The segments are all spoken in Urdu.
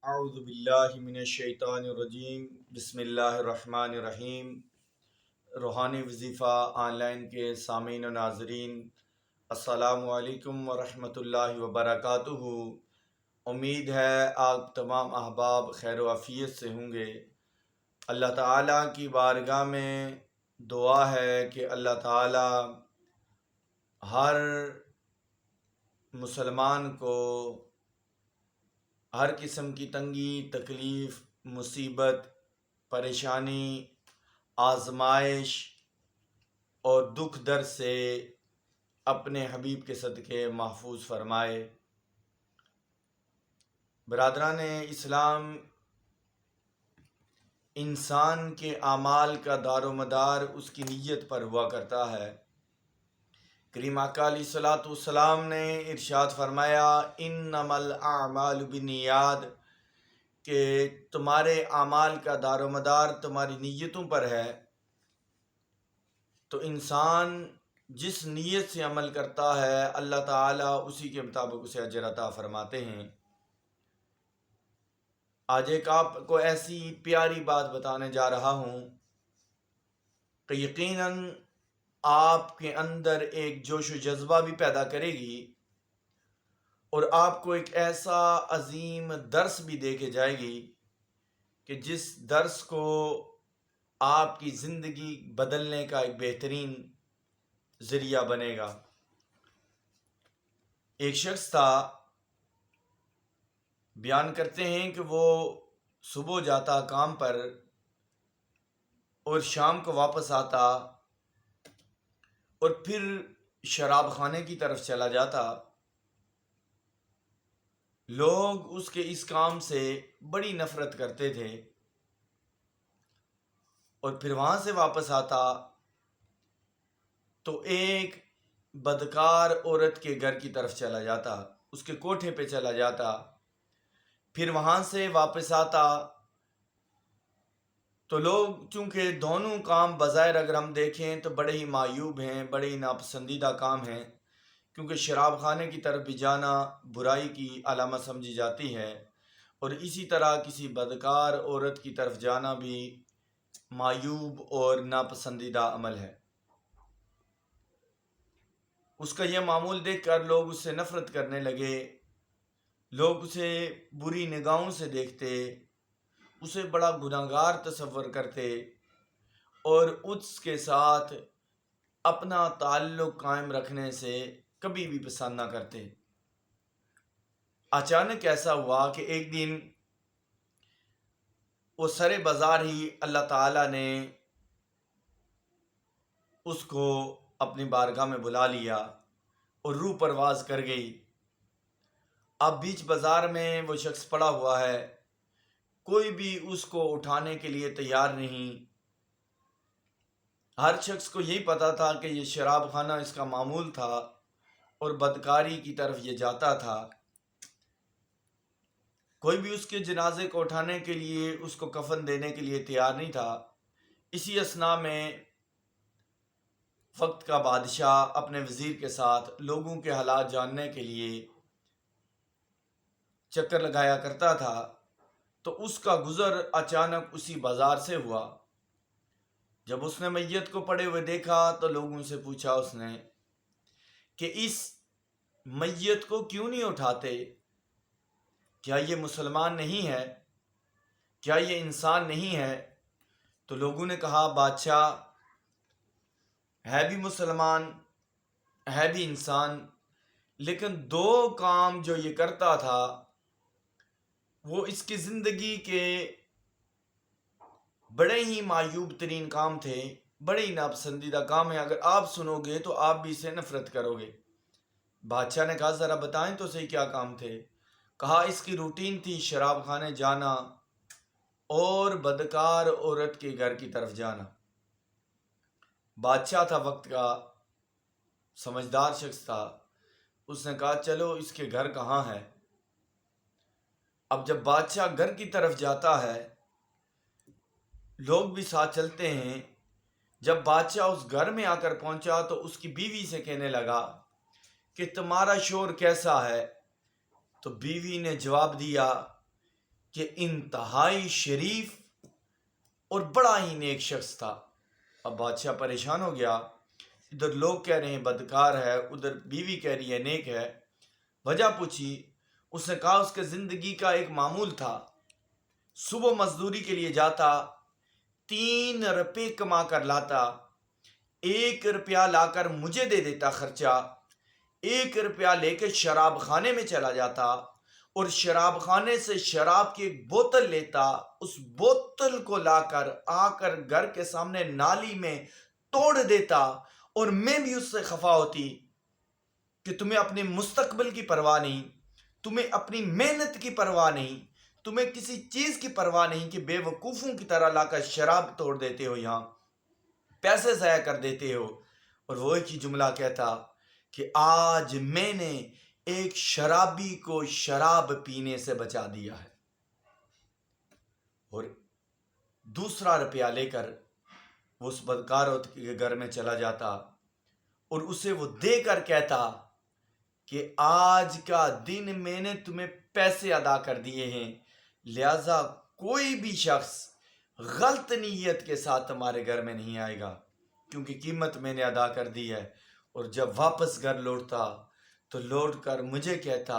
اعوذ باللہ من الشیطان الرجیم بسم اللہ الرحمن الرحیم۔ روحانی وظیفہ آن لائن کے سامعین و ناظرین، السلام علیکم ورحمۃ اللہ وبرکاتہ۔ امید ہے آپ تمام احباب خیر و عافیت سے ہوں گے۔ اللہ تعالیٰ کی بارگاہ میں دعا ہے کہ اللہ تعالیٰ ہر مسلمان کو ہر قسم کی تنگی، تکلیف، مصیبت، پریشانی، آزمائش اور دکھ درد سے اپنے حبیب کے صدقے محفوظ فرمائے۔ برادران اسلام، انسان کے اعمال کا دار و مدار اس کی نیت پر ہوا کرتا ہے۔ کریم آقا علیہ الصلوۃ والسلام نے ارشاد فرمایا، انما الاعمال بالنیات، کہ تمہارے اعمال کا دار و مدار تمہاری نیتوں پر ہے۔ تو انسان جس نیت سے عمل کرتا ہے اللہ تعالیٰ اسی کے مطابق اسے اجر عطا فرماتے ہیں۔ آج ایک آپ کو ایسی پیاری بات بتانے جا رہا ہوں کہ یقیناً آپ کے اندر ایک جوش و جذبہ بھی پیدا کرے گی اور آپ کو ایک ایسا عظیم درس بھی دے کے جائے گی کہ جس درس کو آپ کی زندگی بدلنے کا ایک بہترین ذریعہ بنے گا۔ ایک شخص تھا، بیان کرتے ہیں کہ وہ صبح جاتا کام پر اور شام کو واپس آتا اور پھر شراب خانے کی طرف چلا جاتا۔ لوگ اس کے اس کام سے بڑی نفرت کرتے تھے اور پھر وہاں سے واپس آتا تو ایک بدکار عورت کے گھر کی طرف چلا جاتا، اس کے کوٹھے پہ چلا جاتا، پھر وہاں سے واپس آتا تو لوگ، چونکہ دونوں کام بظاہر اگر ہم دیکھیں تو بڑے ہی معیوب ہیں، بڑے ہی ناپسندیدہ کام ہیں، کیونکہ شراب خانے کی طرف بھی جانا برائی کی علامت سمجھی جاتی ہے اور اسی طرح کسی بدکار عورت کی طرف جانا بھی معیوب اور ناپسندیدہ عمل ہے۔ اس کا یہ معمول دیکھ کر لوگ اس سے نفرت کرنے لگے، لوگ اسے بری نگاہوں سے دیکھتے، اسے بڑا گناہگار تصور کرتے اور اس کے ساتھ اپنا تعلق قائم رکھنے سے کبھی بھی پسند نہ کرتے۔ اچانک ایسا ہوا کہ ایک دن وہ سر بازار ہی اللہ تعالیٰ نے اس کو اپنی بارگاہ میں بلا لیا اور روح پرواز کر گئی۔ اب بیچ بازار میں وہ شخص پڑا ہوا ہے، کوئی بھی اس کو اٹھانے کے لیے تیار نہیں۔ ہر شخص کو یہی پتا تھا کہ یہ شراب خانہ اس کا معمول تھا اور بدکاری کی طرف یہ جاتا تھا۔ کوئی بھی اس کے جنازے کو اٹھانے کے لیے، اس کو کفن دینے کے لیے تیار نہیں تھا۔ اسی اثناء میں وقت کا بادشاہ اپنے وزیر کے ساتھ لوگوں کے حالات جاننے کے لیے چکر لگایا کرتا تھا، تو اس کا گزر اچانک اسی بازار سے ہوا۔ جب اس نے میت کو پڑے ہوئے دیکھا تو لوگوں سے پوچھا اس نے کہ اس میت کو کیوں نہیں اٹھاتے؟ کیا یہ مسلمان نہیں ہے؟ کیا یہ انسان نہیں ہے؟ تو لوگوں نے کہا، بادشاہ ہے بھی مسلمان، ہے بھی انسان، لیکن دو کام جو یہ کرتا تھا وہ اس کی زندگی کے بڑے ہی معیوب ترین کام تھے، بڑے ہی ناپسندیدہ کام ہیں، اگر آپ سنو گے تو آپ بھی اسے نفرت کرو گے۔ بادشاہ نے کہا، ذرا بتائیں تو صحیح کیا کام تھے؟ کہا، اس کی روٹین تھی شراب خانے جانا اور بدکار عورت کے گھر کی طرف جانا۔ بادشاہ تھا وقت کا، سمجھدار شخص تھا، اس نے کہا چلو اس کے گھر کہاں ہے۔ اب جب بادشاہ گھر کی طرف جاتا ہے، لوگ بھی ساتھ چلتے ہیں۔ جب بادشاہ اس گھر میں آ کر پہنچا تو اس کی بیوی سے کہنے لگا کہ تمہارا شوہر کیسا ہے؟ تو بیوی نے جواب دیا کہ انتہائی شریف اور بڑا ہی نیک شخص تھا۔ اب بادشاہ پریشان ہو گیا، ادھر لوگ کہہ رہے ہیں بدکار ہے، ادھر بیوی کہہ رہی ہے نیک ہے۔ وجہ پوچھی، اس نے کہا اس کے زندگی کا ایک معمول تھا، صبح مزدوری کے لیے جاتا، 3 روپے کما کر لاتا، 1 روپیہ لا کر مجھے دے دیتا خرچہ، 1 روپیہ لے کے شراب خانے میں چلا جاتا اور شراب خانے سے شراب کی ایک بوتل لیتا، اس بوتل کو لا کر آ کر گھر کے سامنے نالی میں توڑ دیتا، اور میں بھی اس سے خفا ہوتی کہ تمہیں اپنے مستقبل کی پرواہ نہیں، تمہیں اپنی محنت کی پرواہ نہیں، تمہیں کسی چیز کی پرواہ نہیں کہ بے وقوفوں کی طرح لا کر شراب توڑ دیتے ہو، یہاں پیسے ضائع کر دیتے ہو۔ اور وہ ایک ہی جملہ کہتا کہ آج میں نے ایک شرابی کو شراب پینے سے بچا دیا ہے، اور 2 روپیہ لے کر وہ اس بدکار عورت کے گھر میں چلا جاتا اور اسے وہ دے کر کہتا کہ آج کا دن میں نے تمہیں پیسے ادا کر دیے ہیں، لہذا کوئی بھی شخص غلط نیت کے ساتھ تمہارے گھر میں نہیں آئے گا، کیونکہ قیمت میں نے ادا کر دی ہے۔ اور جب واپس گھر لوٹتا تو لوٹ کر مجھے کہتا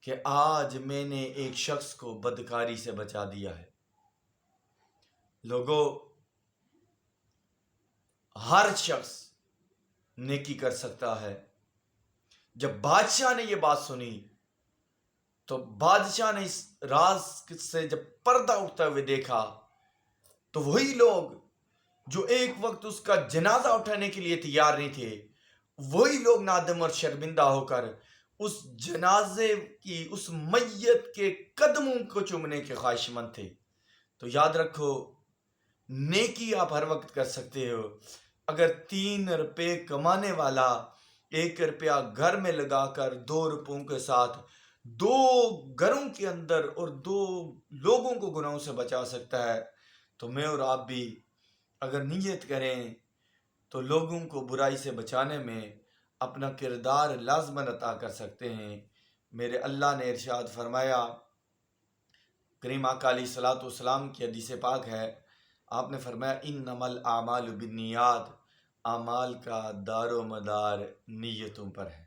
کہ آج میں نے ایک شخص کو بدکاری سے بچا دیا ہے۔ لوگوں، ہر شخص نیکی کر سکتا ہے۔ جب بادشاہ نے یہ بات سنی تو بادشاہ نے اس راز سے جب پردہ اٹھتے ہوئے دیکھا تو وہی لوگ جو ایک وقت اس کا جنازہ اٹھانے کے لیے تیار نہیں تھے، وہی لوگ نادم اور شرمندہ ہو کر اس جنازے کی، اس میت کے قدموں کو چومنے کے خواہش مند تھے۔ تو یاد رکھو، نیکی آپ ہر وقت کر سکتے ہو۔ اگر 3 روپے کمانے والا 1 روپیہ گھر میں لگا کر 2 روپوں کے ساتھ 2 گھروں کے اندر اور 2 لوگوں کو گناہوں سے بچا سکتا ہے، تو میں اور آپ بھی اگر نیت کریں تو لوگوں کو برائی سے بچانے میں اپنا کردار لازماً عطا کر سکتے ہیں۔ میرے اللہ نے ارشاد فرمایا، کریم آقا علیہ الصلوۃ والسلام کی حدیث پاک ہے، آپ نے فرمایا انما الاعمال بالنیات، اعمال کا دار و مدار نیتوں پر ہے۔